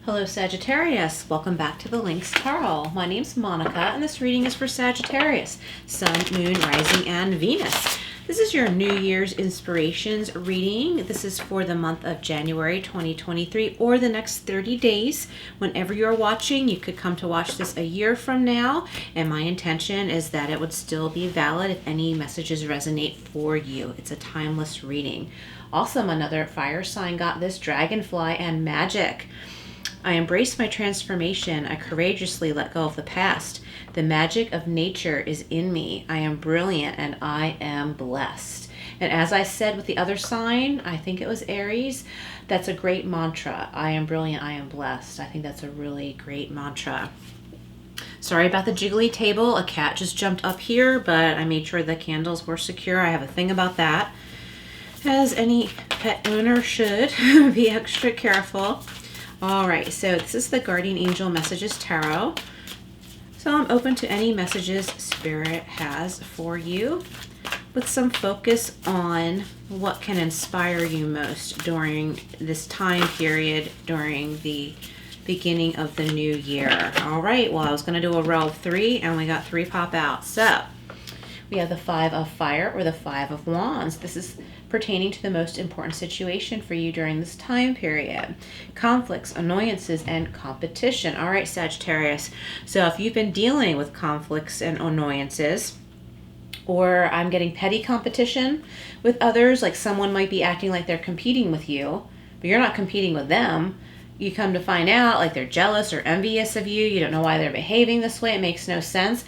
Hello Sagittarius, welcome back to the Lynx Tarot. My name's Monica and this reading is for Sagittarius, Sun, Moon, Rising, and Venus. This is your New Year's Inspirations reading. This is for the month of January 2023 or the next 30 days. Whenever you're watching, you could come to watch this a year from now, and my intention is that it would still be valid if any messages resonate for you. It's a timeless reading. Also, another fire sign got this, Dragonfly and Magic. I embrace my transformation. I courageously let go of the past. The magic of nature is in me. I am brilliant and I am blessed. And as I said with the other sign, I think it was Aries, that's a great mantra. I am brilliant, I am blessed. I think that's a really great mantra. Sorry about the jiggly table. A cat just jumped up here, but I made sure the candles were secure. I have a thing about that. As any pet owner should, be extra careful. All right, so this is the Guardian Angel Messages Tarot. So I'm open to any messages Spirit has for you with some focus on what can inspire you most during this time period, during the beginning of the new year. All right, well, I was going to do a row of 3 and we got 3 pop out. So we have the 5 of Fire or the 5 of Wands. This is pertaining to the most important situation for you during this time period. Conflicts, annoyances, and competition. All right, Sagittarius. So if you've been dealing with conflicts and annoyances, or I'm getting petty competition with others, like someone might be acting like they're competing with you, but you're not competing with them. You come to find out like they're jealous or envious of you. You don't know why they're behaving this way. It makes no sense.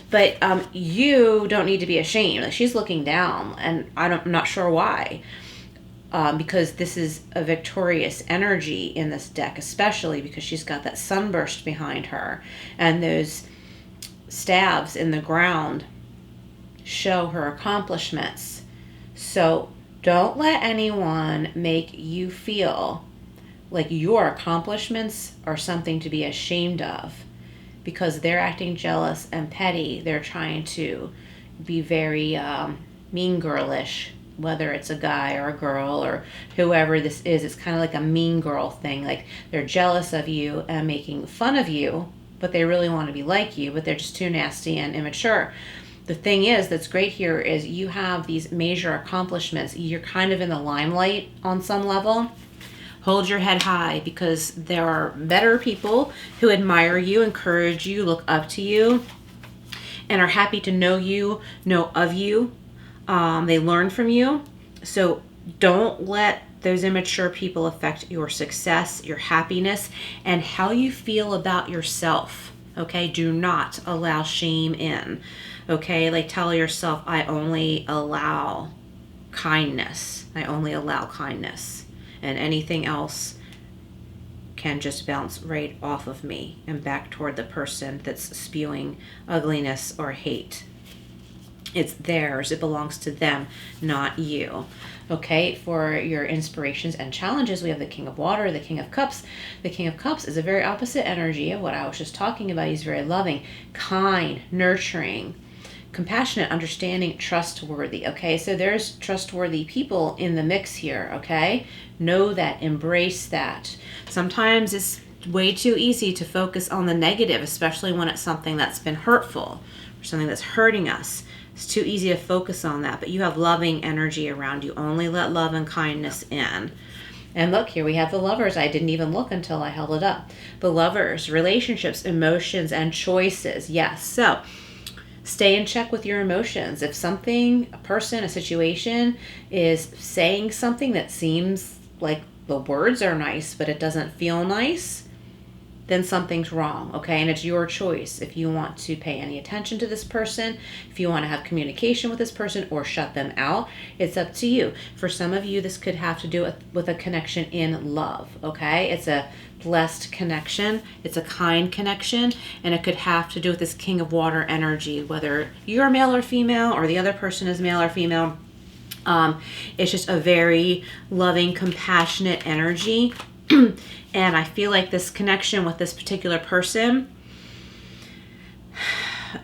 But you don't need to be ashamed. Like, she's looking down, and I'm not sure why. Because this is a victorious energy in this deck, especially because she's got that sunburst behind her. And those stabs in the ground show her accomplishments. So don't let anyone make you feel like your accomplishments are something to be ashamed of. Because they're acting jealous and petty, they're trying to be very mean girlish, whether it's a guy or a girl or whoever this is. It's kind of like a mean girl thing. Like they're jealous of you and making fun of you, but they really want to be like you, but they're just too nasty and immature. The thing is that's great here is you have these major accomplishments. You're kind of in the limelight on some level. Hold your head high because there are better people who admire you, encourage you, look up to you, and are happy to know you, know of you. They learn from you. So don't let those immature people affect your success, your happiness, and how you feel about yourself. Okay? Do not allow shame in. Okay? Like tell yourself, I only allow kindness. I only allow kindness. And anything else can just bounce right off of me and back toward the person that's spewing ugliness or hate. It's theirs. It belongs to them, not you. Okay, for your inspirations and challenges, we have the King of Water, the King of Cups. The King of Cups is a very opposite energy of what I was just talking about. He's very loving, kind, nurturing, compassionate, understanding, trustworthy. Okay, so there's trustworthy people in the mix here. Okay, know that, embrace that. Sometimes it's way too easy to focus on the negative, especially when it's something that's been hurtful or something that's hurting us. It's too easy to focus on that, but you have loving energy around you. Only let love and kindness in. And look, here we have the Lovers. I didn't even look until I held it up. The Lovers, relationships, emotions, and choices. Yes, so stay in check with your emotions. If something, a person, a situation is saying something that seems like the words are nice, but it doesn't feel nice, then something's wrong, okay? And it's your choice if you want to pay any attention to this person, if you want to have communication with this person or shut them out. It's up to you. For some of you, this could have to do with a connection in love, okay? It's a blessed connection. It's a kind connection, and it could have to do with this King of Water energy, whether you're male or female or the other person is male or female. It's just a very loving, compassionate energy. And I feel like this connection with this particular person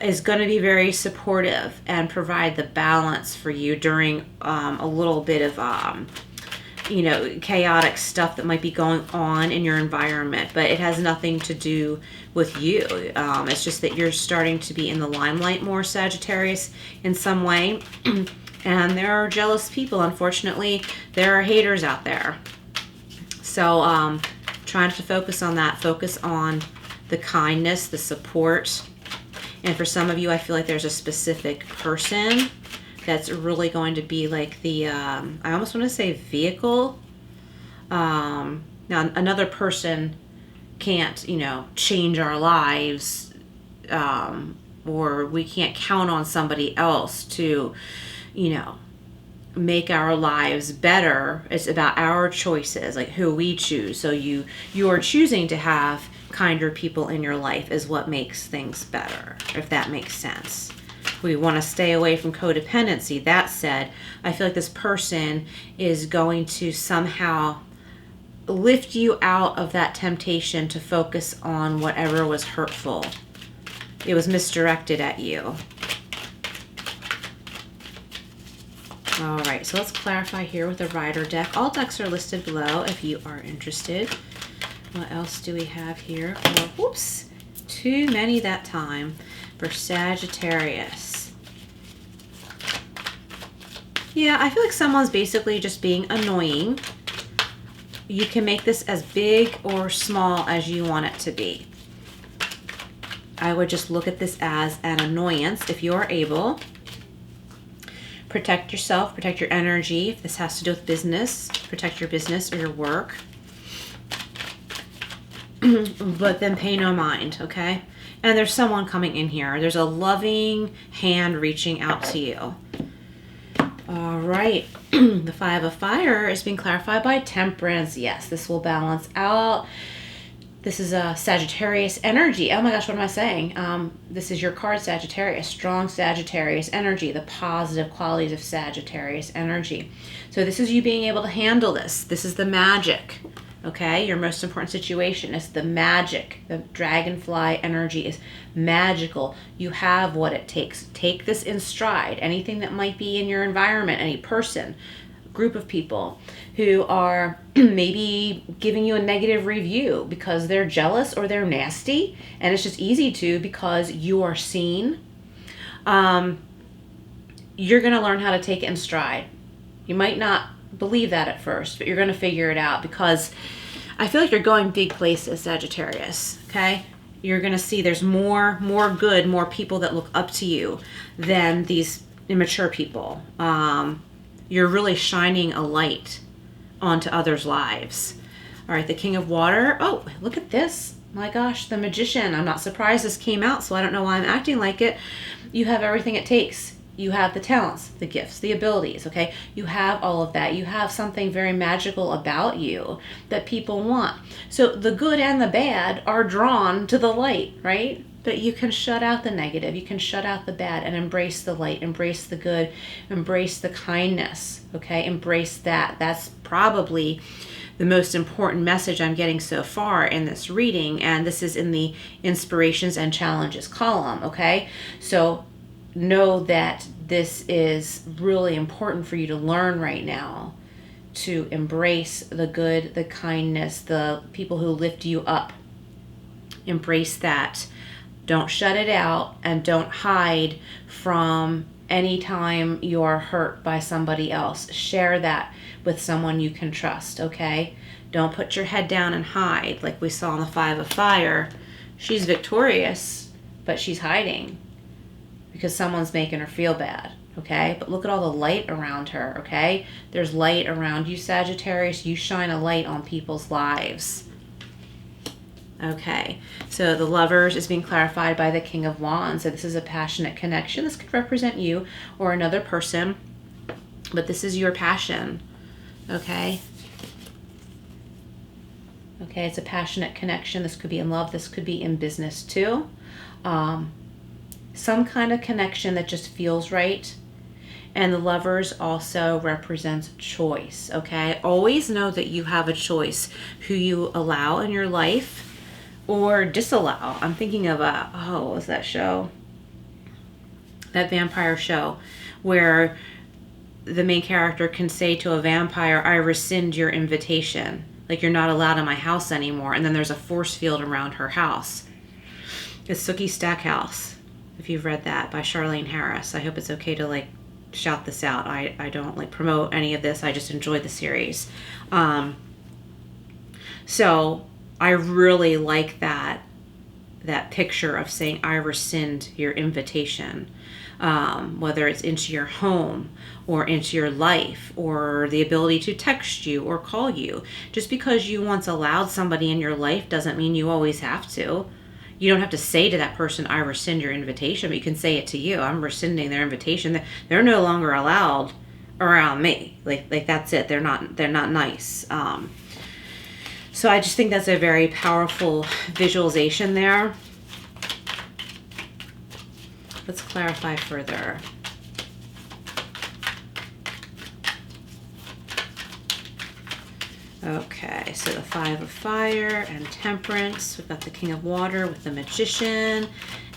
is going to be very supportive and provide the balance for you during a little bit of chaotic stuff that might be going on in your environment, but it has nothing to do with you. It's just that you're starting to be in the limelight more, Sagittarius, in some way. And there are jealous people. Unfortunately, there are haters out there. So trying to focus on that. Focus on the kindness, the support. And for some of you, I feel like there's a specific person that's really going to be like the, I almost want to say vehicle. Now, another person can't, change our lives, or we can't count on somebody else to, make our lives better. It's about our choices, like who we choose. So you are choosing to have kinder people in your life is what makes things better, if that makes sense. We want to stay away from codependency. That said, I feel like this person is going to somehow lift you out of that temptation to focus on whatever was hurtful. It was misdirected at you. All right, so let's clarify here with the Rider deck. All decks are listed below if you are interested. What else do we have here? Oh, whoops, too many that time for Sagittarius. Yeah, I feel like someone's basically just being annoying. You can make this as big or small as you want it to be. I would just look at this as an annoyance if you are able. Protect yourself, protect your energy. If this has to do with business, protect your business or your work. But then pay no mind, okay? And there's someone coming in here. There's a loving hand reaching out to you. All right. The Five of Fire is being clarified by Temperance. Yes, this will balance out. This is a Sagittarius energy. Oh my gosh, what am I saying? This is your card, Sagittarius. Strong Sagittarius energy, the positive qualities of Sagittarius energy. So this is you being able to handle this. This is the magic, okay? Your most important situation is the magic. The dragonfly energy is magical. You have what it takes. Take this in stride. Anything that might be in your environment, any person, group of people who are maybe giving you a negative review because they're jealous or they're nasty, and it's just easy to because you are seen. You're going to learn how to take it in stride. You might not believe that at first, but you're going to figure it out because I feel like you're going big places, Sagittarius, okay? You're going to see there's more good, more people that look up to you than these immature people. You're really shining a light onto others' lives. All right, the King of Water. Oh, look at this. My gosh, the Magician. I'm not surprised this came out, so I don't know why I'm acting like it. You have everything it takes. You have the talents, the gifts, the abilities, okay? You have all of that. You have something very magical about you that people want. So the good and the bad are drawn to the light, right? But you can shut out the negative. You can shut out the bad and embrace the light, embrace the good, embrace the kindness, okay? Embrace that. That's probably the most important message I'm getting so far in this reading, and this is in the Inspirations and Challenges column, okay? So know that this is really important for you to learn right now, to embrace the good, the kindness, the people who lift you up. Embrace that. Don't shut it out, and don't hide from any time you're hurt by somebody else. Share that with someone you can trust, okay? Don't put your head down and hide like we saw in the Five of Fire. She's victorious, but she's hiding because someone's making her feel bad, okay? But look at all the light around her, okay? There's light around you, Sagittarius. You shine a light on people's lives. Okay, so the Lovers is being clarified by the King of Wands. So this is a passionate connection. This could represent you or another person, but this is your passion, okay? Okay, it's a passionate connection. This could be in love. This could be in business too. Some kind of connection that just feels right. And the Lovers also represents choice, okay? Always know that you have a choice who you allow in your life or disallow. I'm thinking of what was that show? That vampire show where the main character can say to a vampire, I rescind your invitation. Like, you're not allowed in my house anymore. And then there's a force field around her house. It's Sookie Stackhouse, if you've read that, by Charlene Harris. I hope it's okay to, like, shout this out. I don't, like, promote any of this. I just enjoy the series. So I really like that picture of saying, I rescind your invitation. Whether it's into your home or into your life, or the ability to text you or call you. Just because you once allowed somebody in your life doesn't mean you always have to. You don't have to say to that person, I rescind your invitation, but you can say it to you. I'm rescinding their invitation. They're no longer allowed around me. Like that's it. They're not nice. So I just think that's a very powerful visualization there. Let's clarify further. Okay, so the Five of Fire and Temperance. We've got the King of Water with the Magician,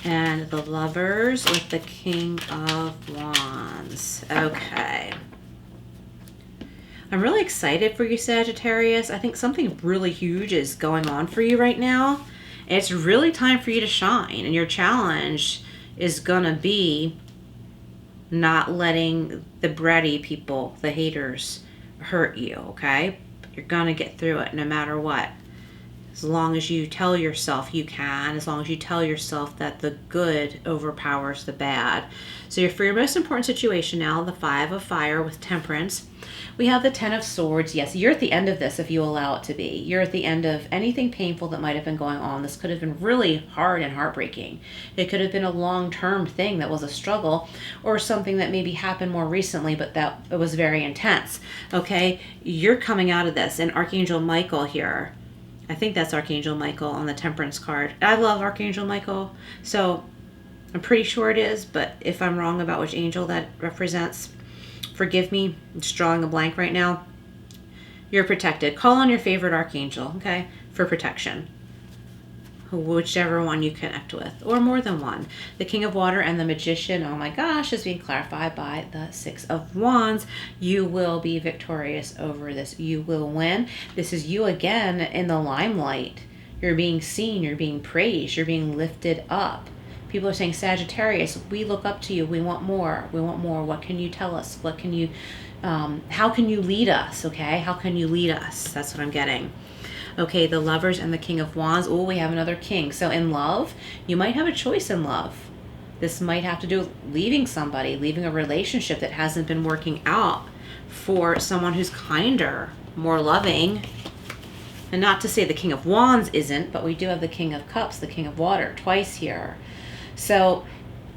and the Lovers with the King of Wands. Okay. I'm really excited for you, Sagittarius. I think something really huge is going on for you right now. It's really time for you to shine, and your challenge is gonna be not letting the bratty people, the haters, hurt you, okay? You're gonna get through it no matter what. As long as you tell yourself you can, as long as you tell yourself that the good overpowers the bad. So for your most important situation now, the Five of Fire with Temperance. We have the Ten of Swords. Yes, you're at the end of this if you allow it to be. You're at the end of anything painful that might have been going on. This could have been really hard and heartbreaking. It could have been a long-term thing that was a struggle, or something that maybe happened more recently, but that it was very intense. Okay, you're coming out of this. And Archangel Michael here, I think that's Archangel Michael on the Temperance card. I love Archangel Michael, so I'm pretty sure it is, but if I'm wrong about which angel that represents, forgive me. I'm just drawing a blank right now. You're protected. Call on your favorite archangel, okay, for protection. Whichever one you connect with, or more than one. The King of Water and the Magician, oh my gosh, is being clarified by the Six of Wands. You will be victorious over this. You will win. This is you again in the limelight. You're being seen. You're being praised. You're being lifted up. People are saying, Sagittarius, we look up to you. We want more. We want more. What can you tell us? What can you, how can you lead us? Okay. How can you lead us? That's what I'm getting. Okay. The Lovers and the King of Wands. Oh, we have another king. So in love, you might have a choice in love. This might have to do with leaving somebody, leaving a relationship that hasn't been working out for someone who's kinder, more loving. And not to say the King of Wands isn't, but we do have the King of Cups, the King of Water, twice here. So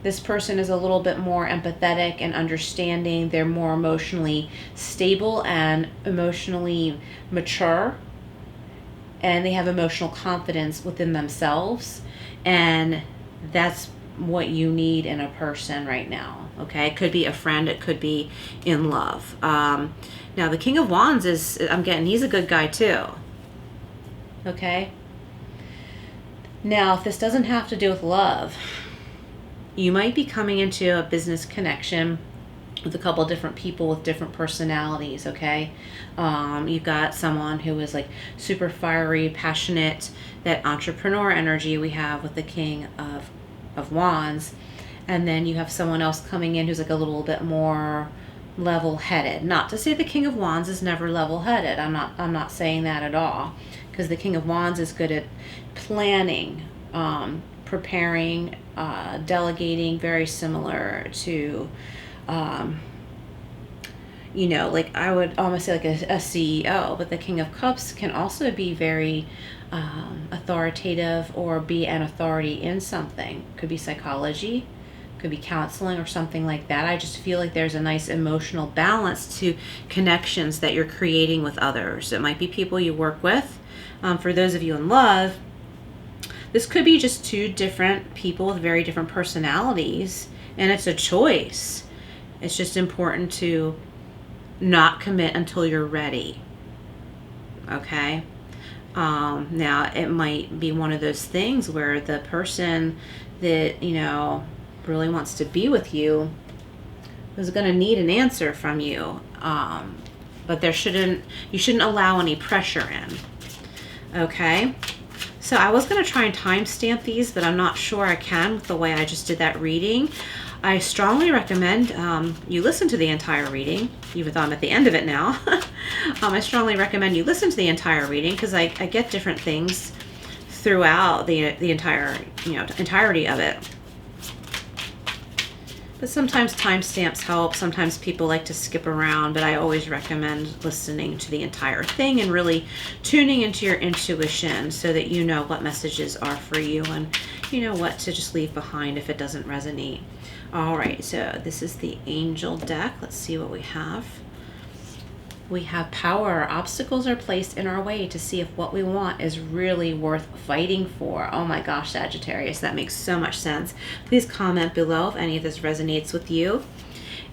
this person is a little bit more empathetic and understanding. They're more emotionally stable and emotionally mature. And they have emotional confidence within themselves. And that's what you need in a person right now. Okay, it could be a friend. It could be in love. Now, the King of Wands is, I'm getting, he's a good guy too. Okay. Now, if this doesn't have to do with love, you might be coming into a business connection with a couple of different people with different personalities, okay? You've got someone who is like super fiery, passionate, that entrepreneur energy we have with the King of Wands. And then you have someone else coming in who's like a little bit more level-headed. Not to say the King of Wands is never level-headed. I'm not saying that at all. Because the King of Wands is good at planning, preparing, delegating, very similar to, you know, like I would almost say like a CEO, but the King of Cups can also be very authoritative or be an authority in something. Could be psychology, could be counseling or something like that. I just feel like there's a nice emotional balance to connections that you're creating with others. It might be people you work with. For those of you in love, this could be just two different people with very different personalities, and it's a choice. It's just important to not commit until you're ready. Okay? Now, it might be one of those things where the person that, you know, really wants to be with you who's going to need an answer from you. But you shouldn't allow any pressure in. Okay. So I was going to try and timestamp these, but I'm not sure I can with the way I just did that reading. I strongly recommend you listen to the entire reading, even though I'm at the end of it now. I strongly recommend you listen to the entire reading because I get different things throughout the entire, entirety of it. But sometimes timestamps help. Sometimes people like to skip around, but I always recommend listening to the entire thing and really tuning into your intuition so that you know what messages are for you and you know what to just leave behind if it doesn't resonate. All right, so this is the Angel deck. Let's see what we have. We have power. Obstacles are placed in our way to see if what we want is really worth fighting for. Oh my gosh, Sagittarius, that makes so much sense. Please comment below if any of this resonates with you.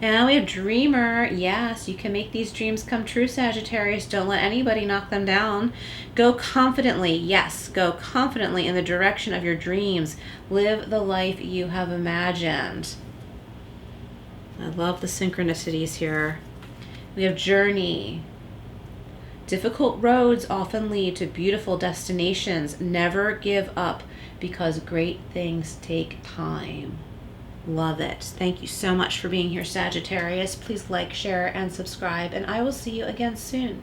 And we have Dreamer. Yes, you can make these dreams come true, Sagittarius. Don't let anybody knock them down. Go confidently. Yes, go confidently in the direction of your dreams. Live the life you have imagined. I love the synchronicities here. We have Journey. Difficult roads often lead to beautiful destinations. Never give up because great things take time. Love it. Thank you so much for being here, Sagittarius. Please like, share, and subscribe, and I will see you again soon.